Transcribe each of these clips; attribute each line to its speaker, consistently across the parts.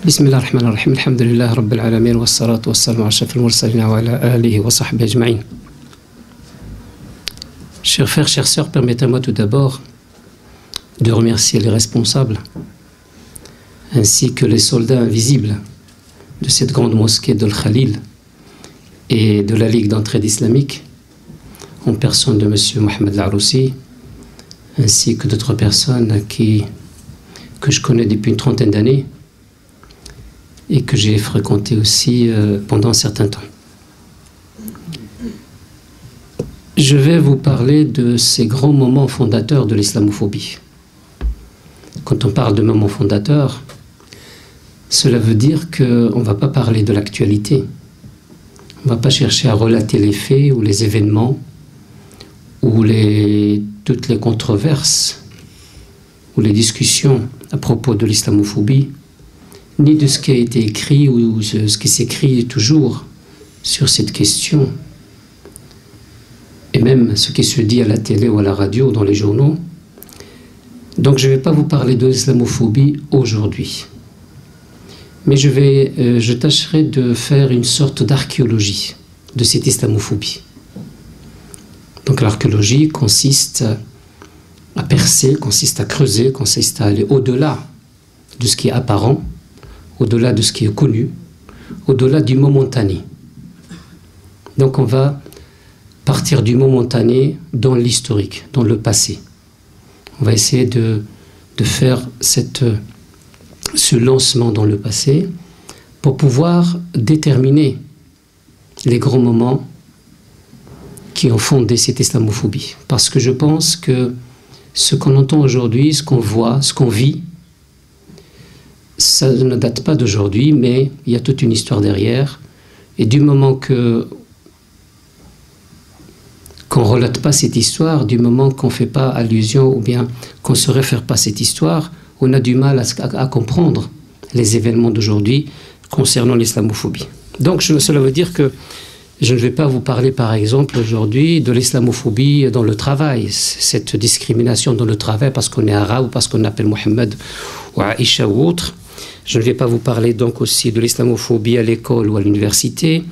Speaker 1: بسم الله الرحمن الرحيم الحمد لله رب العالمين والصلاة والسلام على أشرف المرسلين وعلى آله وصحبه أجمعين. Chers frères, chères sœurs, permettez-moi tout d'abord de remercier les responsables ainsi que les soldats invisibles de cette grande mosquée de Al-Khalil et de la Ligue d'entraide islamique, en personne de M. Mohamed Laroussi, ainsi que d'autres personnes que je connais depuis une trentaine d'années et que j'ai fréquenté aussi pendant un certain temps. Je vais vous parler de ces grands moments fondateurs de l'islamophobie. Quand on parle de moments fondateurs, cela veut dire qu'on ne va pas parler de l'actualité. On ne va pas chercher à relater les faits ou les événements ou toutes les controverses ou les discussions à propos de l'islamophobie, ni de ce qui a été écrit ou ce qui s'écrit toujours sur cette question, et même ce qui se dit à la télé ou à la radio ou dans les journaux. Donc je ne vais pas vous parler de l'islamophobie aujourd'hui, mais je tâcherai de faire une sorte d'archéologie de cette islamophobie. Donc l'archéologie consiste à percer, consiste à creuser, consiste à aller au-delà de ce qui est apparent, au-delà de ce qui est connu, au-delà du momentané. Donc on va partir du momentané dans l'historique, dans le passé. On va essayer de faire ce lancement dans le passé pour pouvoir déterminer les grands moments qui ont fondé cette islamophobie. Parce que je pense que ce qu'on entend aujourd'hui, ce qu'on voit, ce qu'on vit, ça ne date pas d'aujourd'hui, mais il y a toute une histoire derrière. Et du moment qu'on ne relate pas cette histoire, du moment qu'on ne fait pas allusion ou bien qu'on ne se réfère pas à cette histoire, on a du mal à comprendre les événements d'aujourd'hui concernant l'islamophobie. Donc cela veut dire que je ne vais pas vous parler par exemple aujourd'hui de l'islamophobie dans le travail, cette discrimination dans le travail parce qu'on est arabe ou parce qu'on appelle Mohamed ou Aïcha ou autre. Je ne vais pas vous parler donc aussi de l'islamophobie à l'école ou à l'université,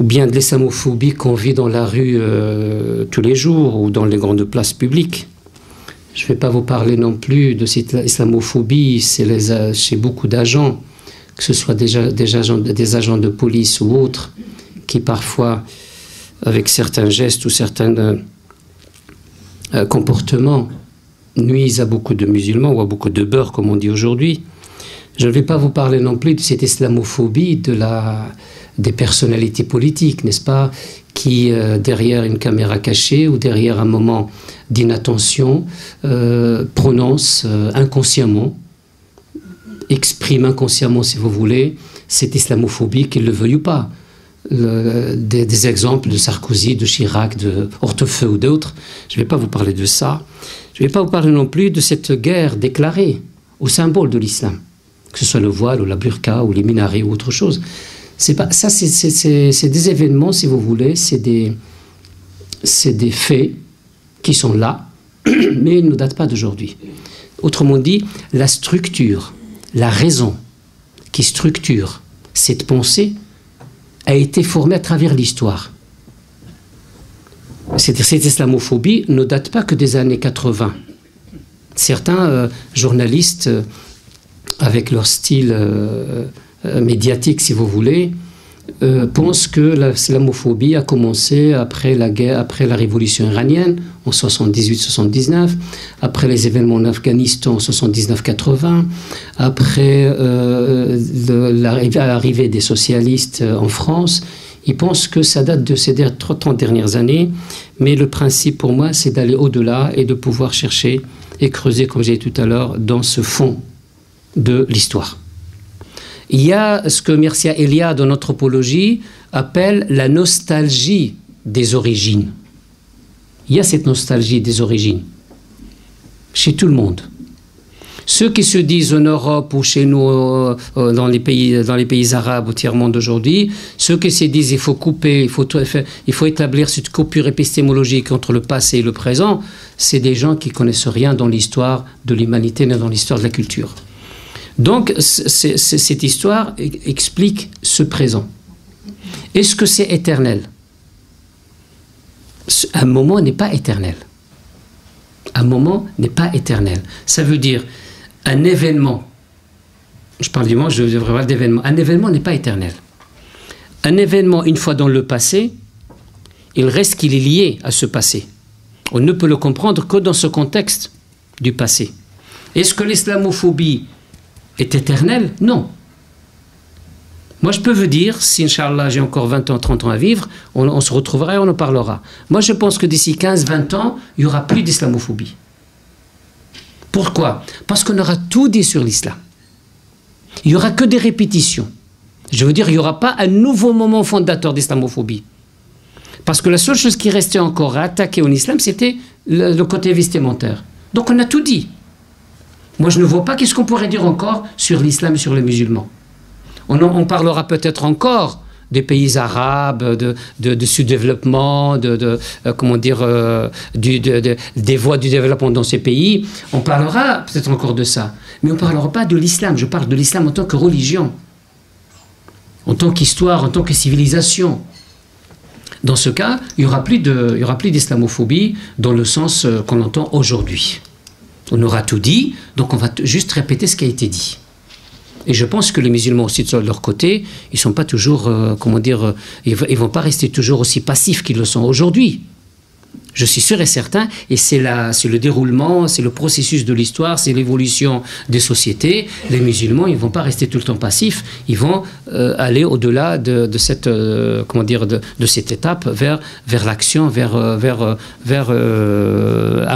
Speaker 1: ou bien de l'islamophobie qu'on vit dans la rue tous les jours ou dans les grandes places publiques. Je ne vais pas vous parler non plus de cette islamophobie chez beaucoup d'agents, que ce soit des agents de police ou autres, qui parfois, avec certains gestes ou certains comportements, nuisent à beaucoup de musulmans ou à beaucoup de beurs, comme on dit aujourd'hui. Je ne vais pas vous parler non plus de cette islamophobie des personnalités politiques, n'est-ce pas, qui, derrière une caméra cachée ou derrière un moment d'inattention, prononcent inconsciemment, expriment inconsciemment, si vous voulez, cette islamophobie, qu'ils le veuillent ou pas. Des exemples de Sarkozy, de Chirac, de Hortefeux ou d'autres, je ne vais pas vous parler de ça. Je ne vais pas vous parler non plus de cette guerre déclarée au symbole de l'islam, que ce soit le voile ou la burqa ou les minarets ou autre chose. C'est des événements, si vous voulez, c'est des faits qui sont là, mais ils ne datent pas d'aujourd'hui. Autrement dit, la structure, la raison qui structure cette pensée a été formée à travers l'histoire. Cette islamophobie ne date pas que des années 80. Certains journalistes, avec leur style médiatique, si vous voulez, pensent que l'islamophobie a commencé après la guerre, après la révolution iranienne en 78-79, après les événements en Afghanistan en 79-80, après l'arrivée des socialistes en France. Ils pensent que ça date de ces 30 dernières années, mais le principe pour moi, c'est d'aller au-delà et de pouvoir chercher et creuser, comme j'ai dit tout à l'heure, dans ce fond de l'histoire. Il y a ce que Mircea Eliade en anthropologie appelle la nostalgie des origines. Il y a cette nostalgie des origines chez tout le monde. Ceux qui se disent en Europe ou chez nous dans les pays arabes au tiers-monde d'aujourd'hui, ceux qui se disent il faut couper, il faut établir cette coupure épistémologique entre le passé et le présent, c'est des gens qui ne connaissent rien dans l'histoire de l'humanité ni dans l'histoire de la culture. Donc, cette histoire explique ce présent. Est-ce que c'est éternel? Un moment n'est pas éternel. Un moment n'est pas éternel. Ça veut dire, un événement, je parle du moment, je devrais parler d'événement. Un événement n'est pas éternel. Un événement, une fois dans le passé, il reste qu'il est lié à ce passé. On ne peut le comprendre que dans ce contexte du passé. Est-ce que l'islamophobie est éternelle? Non. Moi, je peux vous dire, si, Inch'Allah, j'ai encore 20 ans, 30 ans à vivre, on se retrouvera et on en parlera. Moi, je pense que d'ici 15, 20 ans, il n'y aura plus d'islamophobie. Pourquoi? Parce qu'on aura tout dit sur l'islam. Il n'y aura que des répétitions. Je veux dire, il n'y aura pas un nouveau moment fondateur d'islamophobie. Parce que la seule chose qui restait encore à attaquer en islam, c'était le côté vestimentaire. Donc, on a tout dit. Moi, je ne vois pas qu'est-ce qu'on pourrait dire encore sur l'islam et sur les musulmans. On parlera peut-être encore des pays arabes, de sous-développement, comment dire, des voies du développement dans ces pays. On parlera peut-être encore de ça. Mais on ne parlera pas de l'islam. Je parle de l'islam en tant que religion, en tant qu'histoire, en tant que civilisation. Dans ce cas, il n'y aura plus d'islamophobie dans le sens qu'on entend aujourd'hui. On aura tout dit, donc on va juste répéter ce qui a été dit. Et je pense que les musulmans aussi de leur côté, ils ne sont pas toujours, comment dire, ils ne vont pas rester toujours aussi passifs qu'ils le sont aujourd'hui. Je suis sûr et certain, et c'est le déroulement, c'est le processus de l'histoire, c'est l'évolution des sociétés. Les musulmans, ils ne vont pas rester tout le temps passifs, ils vont aller au-delà de cette, comment dire, de cette étape vers l'action, vers un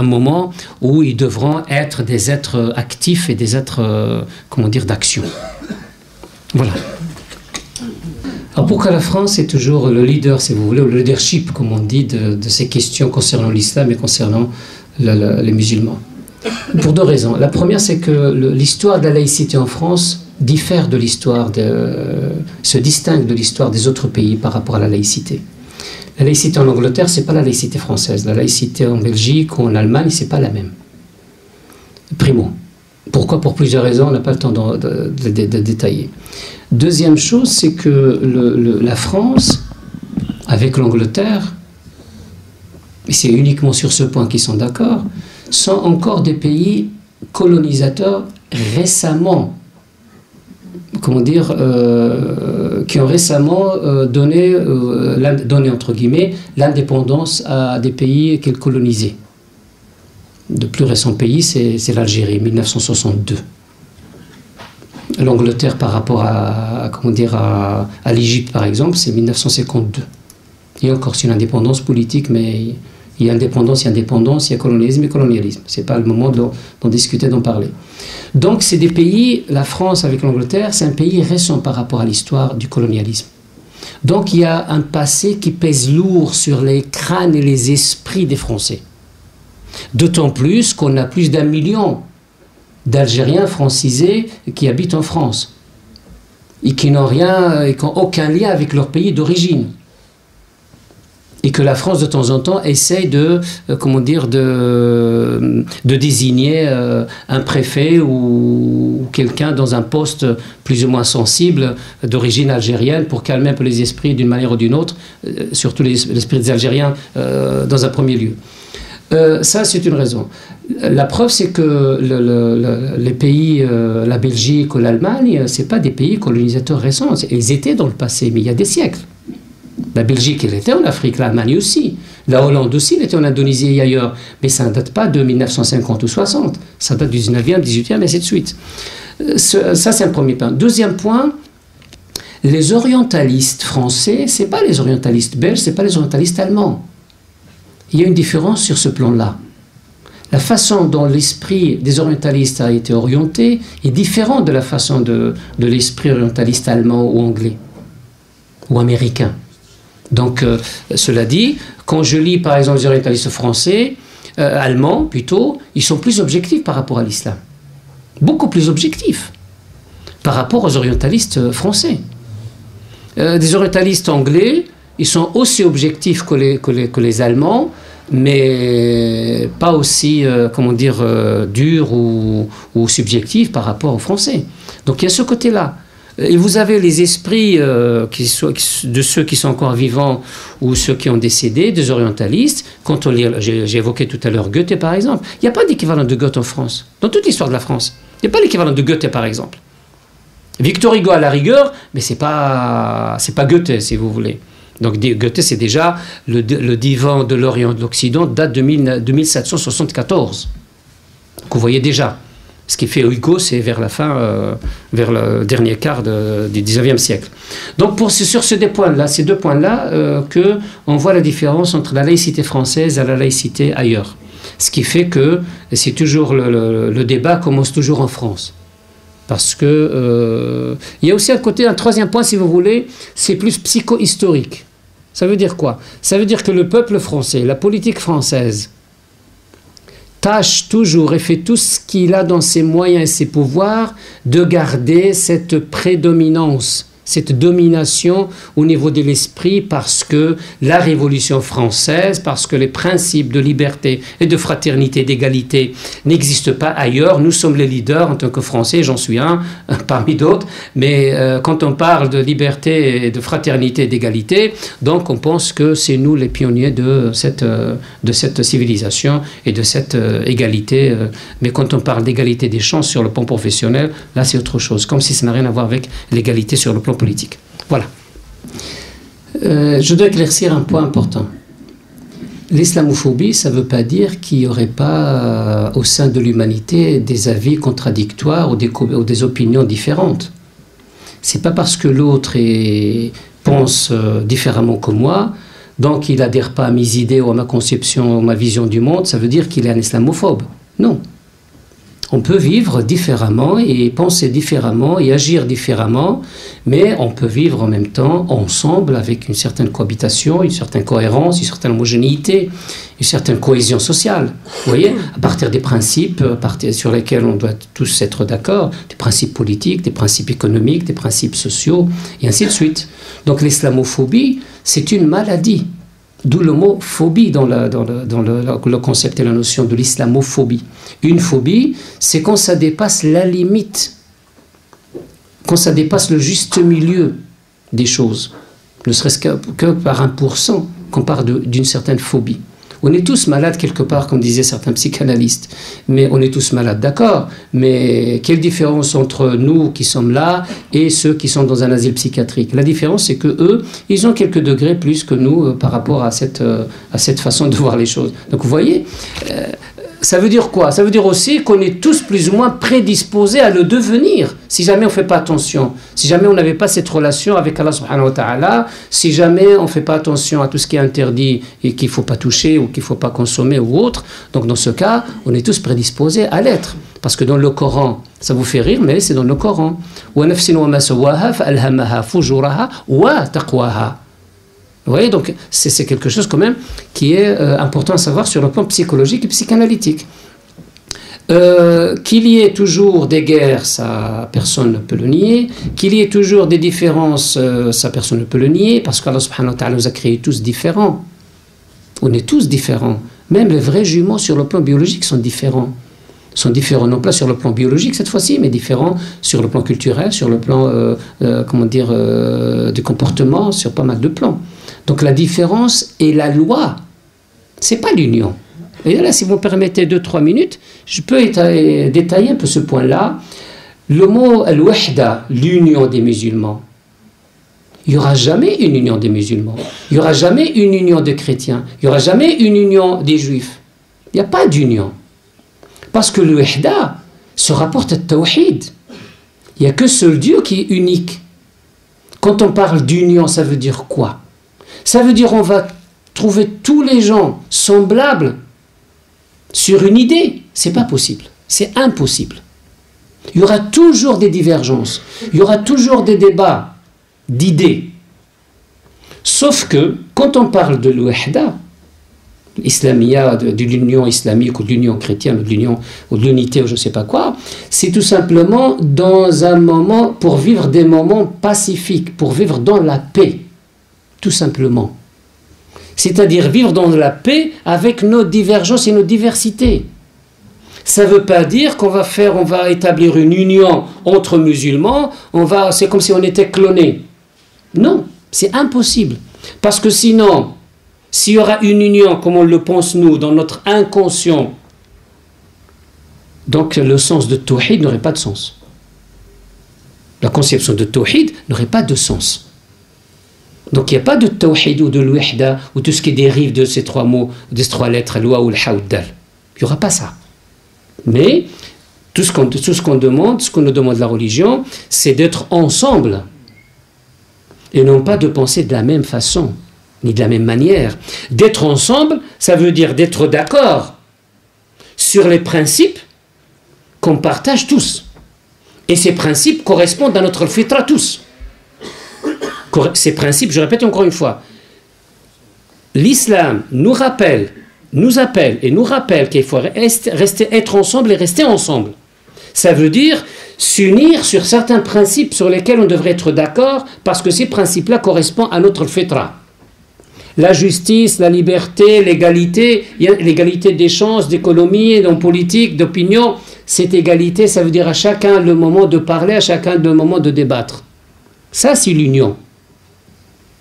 Speaker 1: moment où ils devront être des êtres actifs et des êtres, comment dire, d'action. Voilà. Alors pourquoi la France est toujours le leader, si vous voulez, le leadership, comme on dit, de ces questions concernant l'islam et concernant les musulmans? Pour deux raisons. La première, c'est que l'histoire de la laïcité en France diffère de l'histoire, se distingue de l'histoire des autres pays par rapport à la laïcité. La laïcité en Angleterre, c'est pas la laïcité française. La laïcité en Belgique ou en Allemagne, c'est pas la même. Primo. Pourquoi? Pour plusieurs raisons, on n'a pas le temps de détailler. Deuxième chose, c'est que la France, avec l'Angleterre, et c'est uniquement sur ce point qu'ils sont d'accord, sont encore des pays colonisateurs récemment, comment dire, qui ont récemment donné entre guillemets l'indépendance à des pays qu'ils colonisaient. Le plus récent pays, c'est l'Algérie, 1962. L'Angleterre par rapport comment dire, à l'Égypte, par exemple, c'est 1952. Et encore, c'est une indépendance politique, mais il y a indépendance, il y a indépendance, il y a colonialisme et colonialisme. Ce n'est pas le moment d'en discuter, d'en parler. Donc, c'est des pays, la France avec l'Angleterre, c'est un pays récent par rapport à l'histoire du colonialisme. Donc, il y a un passé qui pèse lourd sur les crânes et les esprits des Français. D'autant plus qu'on a plus d'1 million d'Algériens francisés qui habitent en France et qui n'ont aucun lien avec leur pays d'origine. Et que la France, de temps en temps, essaye comment dire, de désigner un préfet ou quelqu'un dans un poste plus ou moins sensible d'origine algérienne pour calmer un peu les esprits d'une manière ou d'une autre, surtout l'esprit des Algériens dans un premier lieu. Ça, c'est une raison. La preuve, c'est que les pays, la Belgique ou l'Allemagne, ce n'est pas des pays colonisateurs récents. Ils étaient dans le passé, mais il y a des siècles. La Belgique, elle était en Afrique, l'Allemagne aussi. La Hollande aussi, elle était en Indonésie et ailleurs. Mais ça ne date pas de 1950 ou 60. Ça date du 19e, 18e, et ainsi de suite. Ça, c'est un premier point. Deuxième point, les orientalistes français, ce n'est pas les orientalistes belges, ce n'est pas les orientalistes allemands. Il y a une différence sur ce plan-là. La façon dont l'esprit des orientalistes a été orienté est différente de la façon de l'esprit orientaliste allemand ou anglais ou américain. Donc, cela dit, quand je lis par exemple les orientalistes français, allemands plutôt, ils sont plus objectifs par rapport à l'islam. Beaucoup plus objectifs par rapport aux orientalistes français. Des orientalistes anglais, ils sont aussi objectifs que les Allemands, mais pas aussi, comment dire, durs ou subjectifs par rapport aux Français. Donc il y a ce côté-là. Et vous avez les esprits de ceux qui sont encore vivants ou ceux qui ont décédé, des orientalistes. Quand on lit, j'ai évoqué tout à l'heure Goethe par exemple, il n'y a pas d'équivalent de Goethe en France, dans toute l'histoire de la France. Il n'y a pas l'équivalent de Goethe par exemple. Victor Hugo à la rigueur, mais c'est pas Goethe si vous voulez. Donc Goethe c'est déjà le divan de l'Orient de l'Occident date de 1774. Donc vous voyez déjà. Ce qui fait Hugo, c'est vers la fin, vers le dernier quart du 19e siècle. Donc sur ces deux points-là, qu'on voit la différence entre la laïcité française et la laïcité ailleurs. Ce qui fait que c'est toujours le débat commence toujours en France. Parce que il y a aussi un troisième point, si vous voulez, c'est plus psycho-historique. Ça veut dire quoi? Ça veut dire que le peuple français, la politique française, tâche toujours et fait tout ce qu'il a dans ses moyens et ses pouvoirs de garder cette prédominance, cette domination au niveau de l'esprit, parce que la Révolution française, parce que les principes de liberté et de fraternité, d'égalité n'existent pas ailleurs. Nous sommes les leaders en tant que Français, j'en suis un parmi d'autres, mais quand on parle de liberté et de fraternité et d'égalité, donc on pense que c'est nous les pionniers de cette civilisation et de cette égalité. Mais quand on parle d'égalité des chances sur le plan professionnel, là c'est autre chose, comme si ça n'a rien à voir avec l'égalité sur le plan politique. Voilà. Je dois éclaircir un point important. L'islamophobie, ça ne veut pas dire qu'il n'y aurait pas au sein de l'humanité des avis contradictoires ou des opinions différentes. C'est pas parce que l'autre pense différemment que moi, donc il n'adhère pas à mes idées ou à ma conception ou à ma vision du monde, ça veut dire qu'il est un islamophobe. Non. On peut vivre différemment et penser différemment et agir différemment, mais on peut vivre en même temps ensemble avec une certaine cohabitation, une certaine cohérence, une certaine homogénéité, une certaine cohésion sociale. Vous voyez, à partir des principes sur lesquels on doit tous être d'accord, des principes politiques, des principes économiques, des principes sociaux, et ainsi de suite. Donc l'islamophobie, c'est une maladie. D'où le mot phobie dans le concept et la notion de l'islamophobie. Une phobie, c'est quand ça dépasse la limite, quand ça dépasse le juste milieu des choses, ne serait-ce que par 1% qu'on parle d'une certaine phobie. On est tous malades quelque part, comme disaient certains psychanalystes, mais on est tous malades, d'accord, mais quelle différence entre nous qui sommes là et ceux qui sont dans un asile psychiatrique? La différence, c'est que eux, ils ont quelques degrés plus que nous par rapport à cette façon de voir les choses. Donc vous voyez, ça veut dire quoi? Ça veut dire aussi qu'on est tous plus ou moins prédisposés à le devenir, si jamais on ne fait pas attention, si jamais on n'avait pas cette relation avec Allah subhanahu wa ta'ala, si jamais on ne fait pas attention à tout ce qui est interdit et qu'il ne faut pas toucher ou qu'il ne faut pas consommer ou autre. Donc dans ce cas, on est tous prédisposés à l'être. Parce que dans le Coran, ça vous fait rire, mais c'est dans le Coran. وَنَفْسٍ وَمَا سَوَّاهَا فَأَلْهَمَهَا فُجُورَهَا وَتَقْوَاهَا. Vous voyez, donc c'est quelque chose quand même qui est important à savoir sur le plan psychologique et psychanalytique. Qu'il y ait toujours des guerres, ça personne ne peut le nier. Qu'il y ait toujours des différences, ça personne ne peut le nier, parce qu'Allah subhanahu wa ta'ala nous a créés tous différents. On est tous différents. Même les vrais jumeaux sur le plan biologique sont différents. Sont différents non pas sur le plan biologique cette fois-ci, mais différents sur le plan culturel, sur le plan du comportement, sur pas mal de plans. Donc la différence est la loi, c'est pas l'union. Et là, si vous me permettez 2-3 minutes, je peux détailler un peu ce point-là. Le mot al-wahda, l'union des musulmans. Il n'y aura jamais une union des musulmans. Il n'y aura jamais une union des chrétiens. Il n'y aura jamais une union des juifs. Il n'y a pas d'union. Parce que le wahda se rapporte à tawhid. Il n'y a que seul Dieu qui est unique. Quand on parle d'union, ça veut dire quoi? Ça veut dire on va trouver tous les gens semblables sur une idée. C'est pas possible. C'est impossible. Il y aura toujours des divergences. Il y aura toujours des débats d'idées. Sauf que, quand on parle de l'wahda, l'islamia, de l'union islamique ou de l'union chrétienne ou de l'union ou de l'unité ou je ne sais pas quoi, c'est tout simplement dans un moment pour vivre des moments pacifiques, pour vivre dans la paix, tout simplement. C'est-à-dire vivre dans la paix avec nos divergences et nos diversités. Ça ne veut pas dire qu'on va établir une union entre musulmans, c'est comme si on était clonés. Non, c'est impossible. Parce que sinon, s'il y aura une union, comme on le pense nous, dans notre inconscient, donc le sens de tawhid n'aurait pas de sens. La conception de tawhid n'aurait pas de sens. Donc il n'y a pas de tawhid ou de l'wihda ou tout ce qui dérive de ces trois mots, de ces trois lettres, loi ou l'ha ou dal. Il n'y aura pas ça. Mais tout ce qu'on demande, ce qu'on nous demande de la religion, c'est d'être ensemble. Et non pas de penser de la même façon, ni de la même manière. D'être ensemble, ça veut dire d'être d'accord sur les principes qu'on partage tous. Et ces principes correspondent à notre fitra tous. Ces principes, je répète encore une fois, l'islam nous appelle et nous rappelle qu'il faut être ensemble et rester ensemble. Ça veut dire s'unir sur certains principes sur lesquels on devrait être d'accord parce que ces principes-là correspondent à notre fitra. La justice, la liberté, l'égalité, l'égalité des chances, d'économie, en politique, d'opinion. Cette égalité, ça veut dire à chacun le moment de parler, à chacun le moment de débattre. Ça, c'est l'union.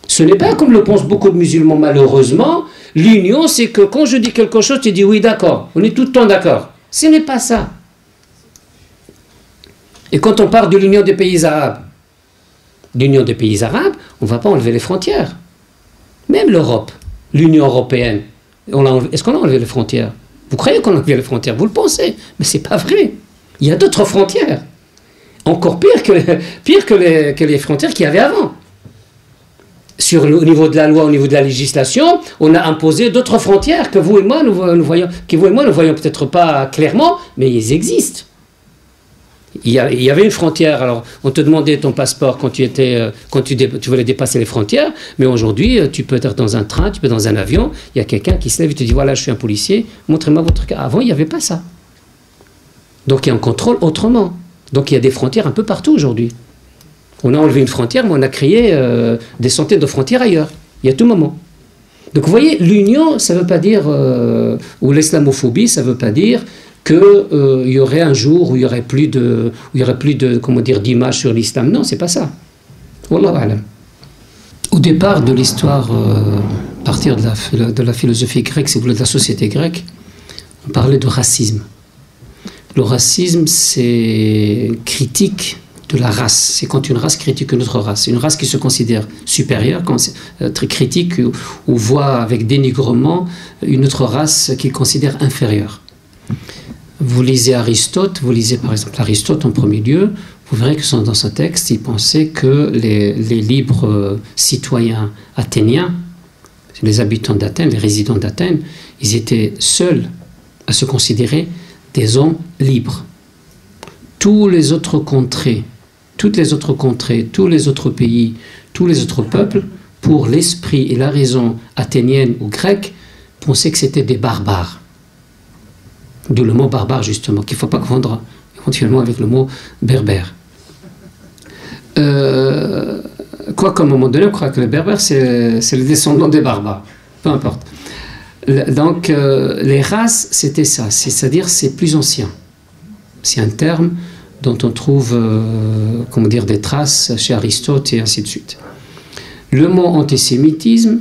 Speaker 1: Ce n'est pas comme le pensent beaucoup de musulmans, malheureusement. L'union, c'est que quand je dis quelque chose, tu dis oui, d'accord. On est tout le temps d'accord. Ce n'est pas ça. Et quand on parle de l'union des pays arabes, on ne va pas enlever les frontières. Même l'Europe, l'Union européenne, est-ce qu'on a enlevé les frontières? Vous croyez qu'on a enlevé les frontières? Vous le pensez, mais ce n'est pas vrai. Il y a d'autres frontières. Encore pire que les frontières qu'il y avait avant. Au niveau de la loi, au niveau de la législation, on a imposé d'autres frontières que vous et moi, nous voyons peut-être pas clairement, mais ils existent. Il y avait une frontière, alors on te demandait ton passeport quand tu voulais dépasser les frontières, mais aujourd'hui, tu peux être dans un train, tu peux être dans un avion, il y a quelqu'un qui se lève et te dit, voilà, je suis un policier, montrez-moi votre carte. Avant, il n'y avait pas ça. Donc il y a un contrôle autrement. Donc il y a des frontières un peu partout aujourd'hui. On a enlevé une frontière, mais on a créé des centaines de frontières ailleurs. Il y a tout moment. Donc vous voyez, l'union, ça ne veut pas dire, ou l'islamophobie, ça ne veut pas dire qu'il y aurait un jour où il n'y aurait plus d'image sur l'islam. Non, c'est pas ça. Wallahu a'lam. Au départ de l'histoire, à partir de la philosophie grecque, si vous voulez, de la société grecque, on parlait de racisme. Le racisme, c'est critique de la race. C'est quand une race critique une autre race. Une race qui se considère supérieure, très critique, ou voit avec dénigrement une autre race qu'il considère inférieure. Vous lisez Aristote, vous lisez par exemple Aristote en premier lieu, vous verrez que dans ce texte, il pensait que les libres citoyens athéniens, les habitants d'Athènes, les résidents d'Athènes, ils étaient seuls à se considérer des hommes libres. Toutes les autres contrées, tous les autres pays, tous les autres peuples, pour l'esprit et la raison athénienne ou grecque, pensaient que c'était des barbares. D'où le mot barbare, justement, qu'il ne faut pas confondre éventuellement avec le mot berbère. Quoi qu'à un moment donné, on croit que les berbères, c'est les descendants des barbares. Peu importe. Donc, les races, c'était ça. C'est-à-dire, c'est plus ancien. C'est un terme dont on trouve des traces chez Aristote et ainsi de suite. Le mot antisémitisme,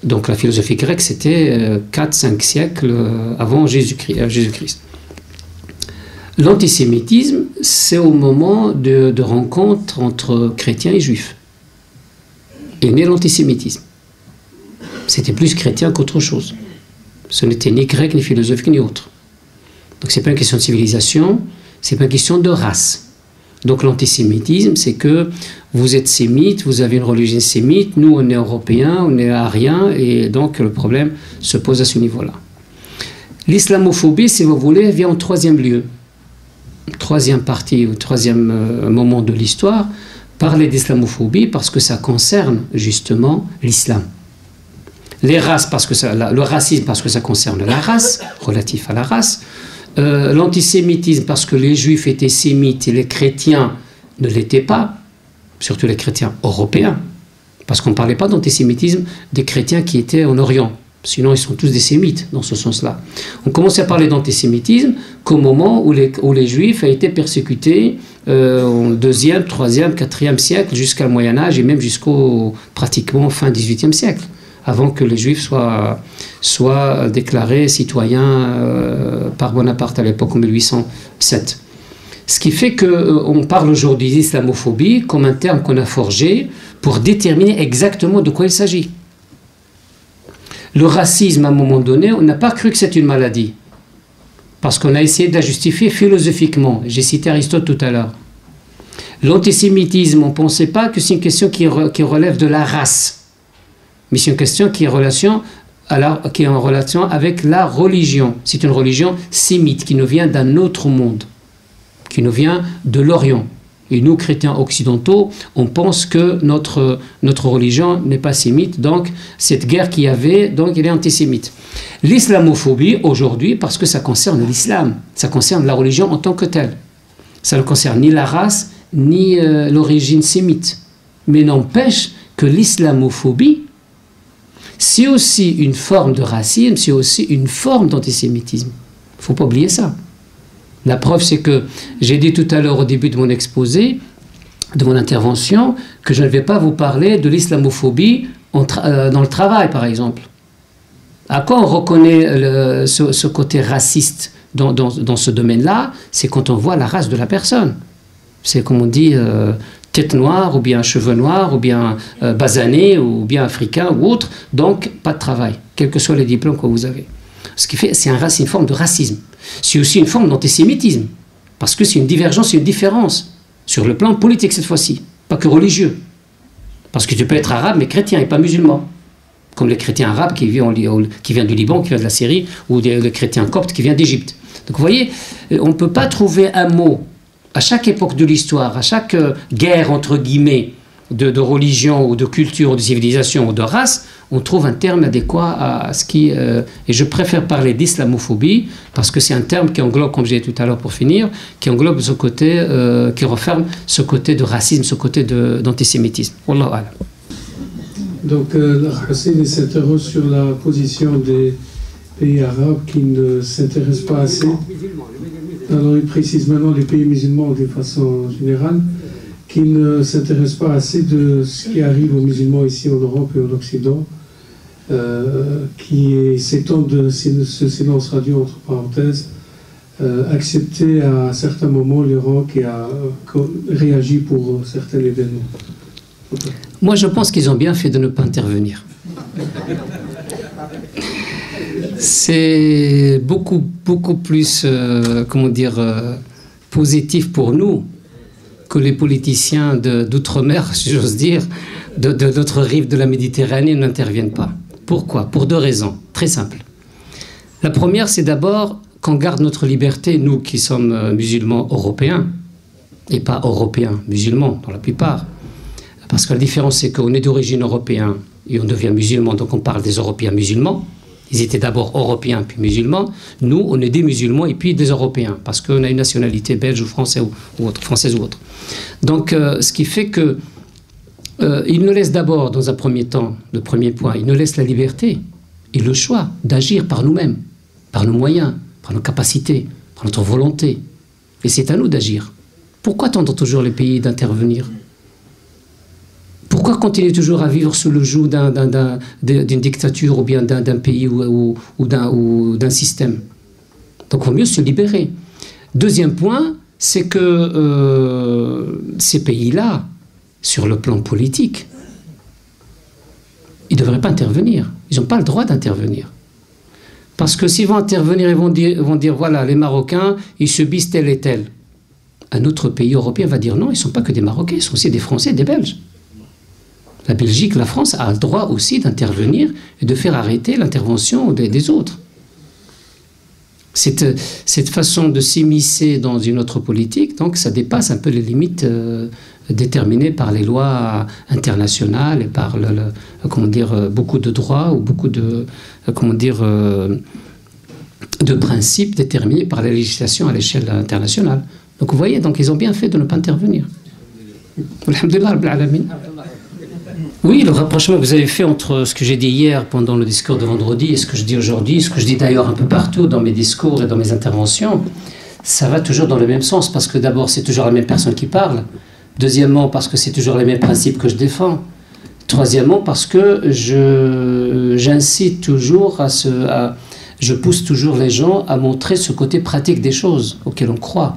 Speaker 1: donc la philosophie grecque, c'était 4-5 siècles avant Jésus-Christ. L'antisémitisme, c'est au moment de rencontre entre chrétiens et juifs. Et né l'antisémitisme. C'était plus chrétien qu'autre chose. Ce n'était ni grec, ni philosophique, ni autre. Donc ce n'est pas une question de civilisation, c'est pas une question de race. Donc l'antisémitisme, c'est que vous êtes sémite, vous avez une religion sémite, nous on est européens, on est ariens, et donc le problème se pose à ce niveau-là. L'islamophobie, si vous voulez, vient en troisième lieu. Troisième partie, ou troisième moment de l'histoire, parler d'islamophobie parce que ça concerne justement l'islam. Les races, le racisme parce que ça concerne la race, relatif à la race. L'antisémitisme parce que les juifs étaient sémites et les chrétiens ne l'étaient pas, surtout les chrétiens européens, parce qu'on ne parlait pas d'antisémitisme des chrétiens qui étaient en Orient. Sinon, ils sont tous des sémites, dans ce sens-là. On commence à parler d'antisémitisme qu'au moment où les Juifs ont été persécutés au 2e, 3e, 4e siècle, jusqu'à le Moyen-Âge et même jusqu'au pratiquement fin 18e siècle, avant que les Juifs soient déclarés citoyens par Bonaparte à l'époque, en 1807. Ce qui fait qu'on parle aujourd'hui d'islamophobie comme un terme qu'on a forgé pour déterminer exactement de quoi il s'agit. Le racisme, à un moment donné, on n'a pas cru que c'est une maladie. Parce qu'on a essayé de la justifier philosophiquement. J'ai cité Aristote tout à l'heure. L'antisémitisme, on ne pensait pas que c'est une question qui relève de la race. Mais c'est une question qui est en relation avec la religion. C'est une religion sémite qui nous vient d'un autre monde, qui nous vient de l'Orient. Et nous, chrétiens occidentaux, on pense que notre religion n'est pas sémite, donc cette guerre qu'il y avait, donc elle est antisémite. L'islamophobie, aujourd'hui, parce que ça concerne l'islam, ça concerne la religion en tant que telle. Ça ne concerne ni la race, ni l'origine sémite. Mais n'empêche que l'islamophobie, c'est aussi une forme de racisme, c'est aussi une forme d'antisémitisme. Il ne faut pas oublier ça. La preuve, c'est que j'ai dit tout à l'heure au début de mon exposé, de mon intervention, que je ne vais pas vous parler de l'islamophobie dans le travail, par exemple. À quoi on reconnaît ce côté raciste dans ce domaine-là? C'est quand on voit la race de la personne. C'est comme on dit tête noire, ou bien cheveux noirs, ou bien basané, ou bien africain, ou autre. Donc, pas de travail, quels que soient les diplômes que vous avez. Ce qui fait, c'est une forme de racisme. C'est aussi une forme d'antisémitisme. Parce que c'est une divergence, c'est une différence. Sur le plan politique cette fois-ci, pas que religieux. Parce que tu peux être arabe mais chrétien et pas musulman. Comme les chrétiens arabes qui viennent du Liban, qui viennent de la Syrie, ou les chrétiens coptes qui viennent d'Égypte. Donc vous voyez, on ne peut pas trouver un mot, à chaque époque de l'histoire, à chaque guerre entre guillemets, de religion ou de culture ou de civilisation ou de race, on trouve un terme adéquat à ce qui... et je préfère parler d'islamophobie parce que c'est un terme qui englobe, comme j'ai dit tout à l'heure pour finir, qui englobe ce côté, qui referme ce côté de racisme, ce côté d'antisémitisme. Wallahu a'lam.
Speaker 2: Donc, Hassan s'interroge sur la position des pays arabes qui ne s'intéressent pas assez. Alors, il précise maintenant les pays musulmans de façon générale, qui ne s'intéressent pas assez de ce qui arrive aux musulmans ici en Europe et en Occident, qui s'étend de ce silence radio entre parenthèses, accepter à certains moments l'Iran qui a réagi pour certains événements.
Speaker 1: Moi, je pense qu'ils ont bien fait de ne pas intervenir. C'est beaucoup plus, positif pour nous que les politiciens d'outre-mer, si j'ose dire, de l'autre rive de la Méditerranée n'interviennent pas. Pourquoi? Pour deux raisons, très simples. La première, c'est d'abord qu'on garde notre liberté, nous qui sommes musulmans européens, et pas européens, musulmans pour la plupart. Parce que la différence, c'est qu'on est d'origine européenne et on devient musulman, donc on parle des Européens musulmans. Ils étaient d'abord européens puis musulmans. Nous, on est des musulmans et puis des Européens, parce qu'on a une nationalité belge ou française ou autre, française ou autre. Donc, ce qui fait que il nous laisse d'abord, dans un premier temps, le premier point, il nous laisse la liberté et le choix d'agir par nous-mêmes, par nos moyens, par nos capacités, par notre volonté. Et c'est à nous d'agir. Pourquoi attendre toujours les pays d'intervenir ? Pourquoi continuer toujours à vivre sous le joug d'une dictature ou bien d'un pays ou d'un système? Donc il vaut mieux se libérer. Deuxième point, c'est que ces pays-là, sur le plan politique, ils ne devraient pas intervenir. Ils n'ont pas le droit d'intervenir. Parce que s'ils vont intervenir, ils vont dire voilà, les Marocains, ils subissent tel et tel. Un autre pays européen va dire non, ils ne sont pas que des Marocains, ils sont aussi des Français et des Belges. La Belgique, la France a le droit aussi d'intervenir et de faire arrêter l'intervention des autres. Cette façon de s'immiscer dans une autre politique, donc ça dépasse un peu les limites déterminées par les lois internationales et par beaucoup de droits ou beaucoup de principes déterminés par la législation à l'échelle internationale. Donc vous voyez, donc ils ont bien fait de ne pas intervenir. Alhamdulillah Rabbil Alamin. Oui, le rapprochement que vous avez fait entre ce que j'ai dit hier pendant le discours de vendredi et ce que je dis aujourd'hui, ce que je dis d'ailleurs un peu partout dans mes discours et dans mes interventions, ça va toujours dans le même sens, parce que d'abord c'est toujours la même personne qui parle, deuxièmement parce que c'est toujours les mêmes principes que je défends, troisièmement parce que j'incite toujours je pousse toujours les gens à montrer ce côté pratique des choses auxquelles on croit,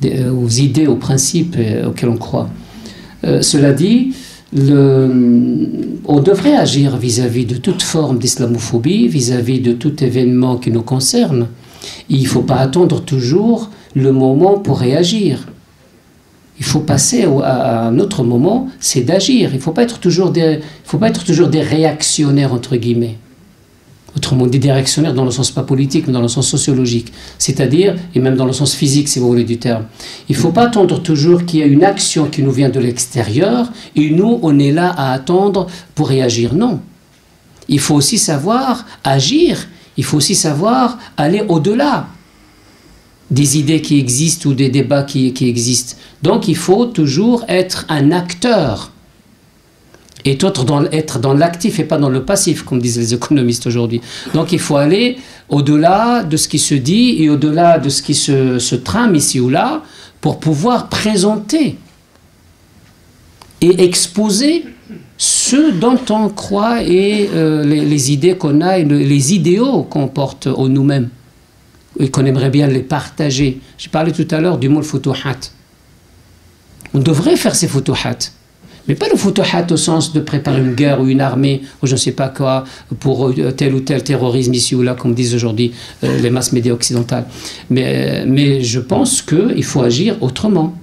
Speaker 1: aux idées, aux principes auxquels on croit. Cela dit, on devrait agir vis-à-vis de toute forme d'islamophobie, vis-à-vis de tout événement qui nous concerne. Il ne faut pas attendre toujours le moment pour réagir. Il faut passer à un autre moment, c'est d'agir. Il ne faut pas être toujours des réactionnaires, entre guillemets. Autrement dit, des réactionnaires dans le sens pas politique, mais dans le sens sociologique. C'est-à-dire, et même dans le sens physique, si vous voulez du terme. Il ne faut pas attendre toujours qu'il y ait une action qui nous vient de l'extérieur, et nous, on est là à attendre pour réagir. Non. Il faut aussi savoir agir, il faut aussi savoir aller au-delà des idées qui existent ou des débats qui existent. Donc, il faut toujours être un acteur. Et être dans l'actif et pas dans le passif, comme disent les économistes aujourd'hui. Donc il faut aller au-delà de ce qui se dit et au-delà de ce qui se trame ici ou là pour pouvoir présenter et exposer ce dont on croit et les idées qu'on a et les idéaux qu'on porte en nous-mêmes et qu'on aimerait bien les partager. J'ai parlé tout à l'heure du mot futuhat. On devrait faire ces futuhat. Mais pas le futuhat au sens de préparer une guerre ou une armée ou je ne sais pas quoi pour tel ou tel terrorisme ici ou là, comme disent aujourd'hui les masses médias occidentales. Mais je pense qu'il faut agir autrement.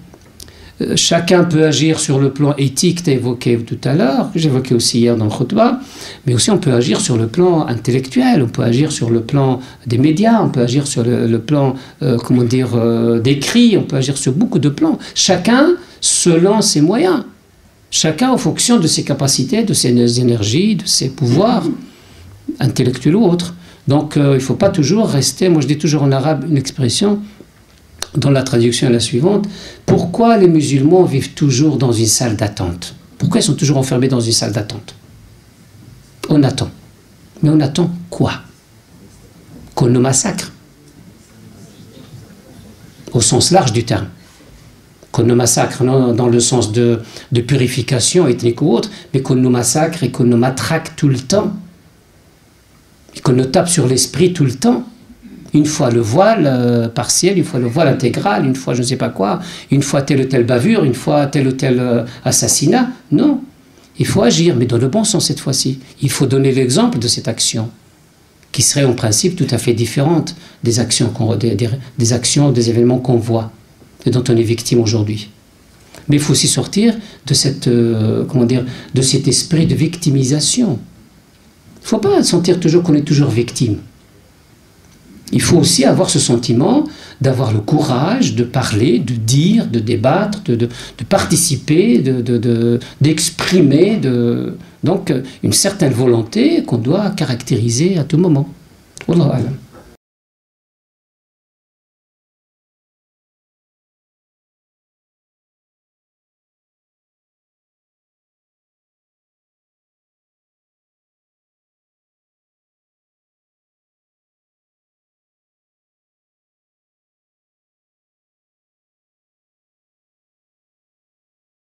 Speaker 1: Chacun peut agir sur le plan éthique, tu as évoqué tout à l'heure, que j'évoquais aussi hier dans le khutbah, mais aussi on peut agir sur le plan intellectuel, on peut agir sur le plan des médias, on peut agir sur le plan, d'écrit, on peut agir sur beaucoup de plans. Chacun selon ses moyens. Chacun en fonction de ses capacités, de ses énergies, de ses pouvoirs, intellectuels ou autres. Donc il ne faut pas toujours rester, moi je dis toujours en arabe une expression, dont la traduction est la suivante, pourquoi les musulmans vivent toujours dans une salle d'attente? Pourquoi ils sont toujours enfermés dans une salle d'attente? On attend. Mais on attend quoi? Qu'on nous massacre. Au sens large du terme. Qu'on nous massacre, non dans le sens de purification ethnique ou autre, mais qu'on nous massacre et qu'on nous matraque tout le temps. Et qu'on nous tape sur l'esprit tout le temps. Une fois le voile partiel, une fois le voile intégral, une fois je ne sais pas quoi, une fois telle ou telle bavure, une fois tel ou tel assassinat. Non, il faut agir, mais dans le bon sens cette fois-ci. Il faut donner l'exemple de cette action, qui serait en principe tout à fait différente des actions, des événements qu'on voit et dont on est victime aujourd'hui. Mais il faut aussi sortir de de cet esprit de victimisation. Il ne faut pas sentir toujours qu'on est toujours victime. Il faut aussi avoir ce sentiment d'avoir le courage de parler, de dire, de débattre, de participer, d'exprimer, donc une certaine volonté qu'on doit caractériser à tout moment. Wallahu a'lam.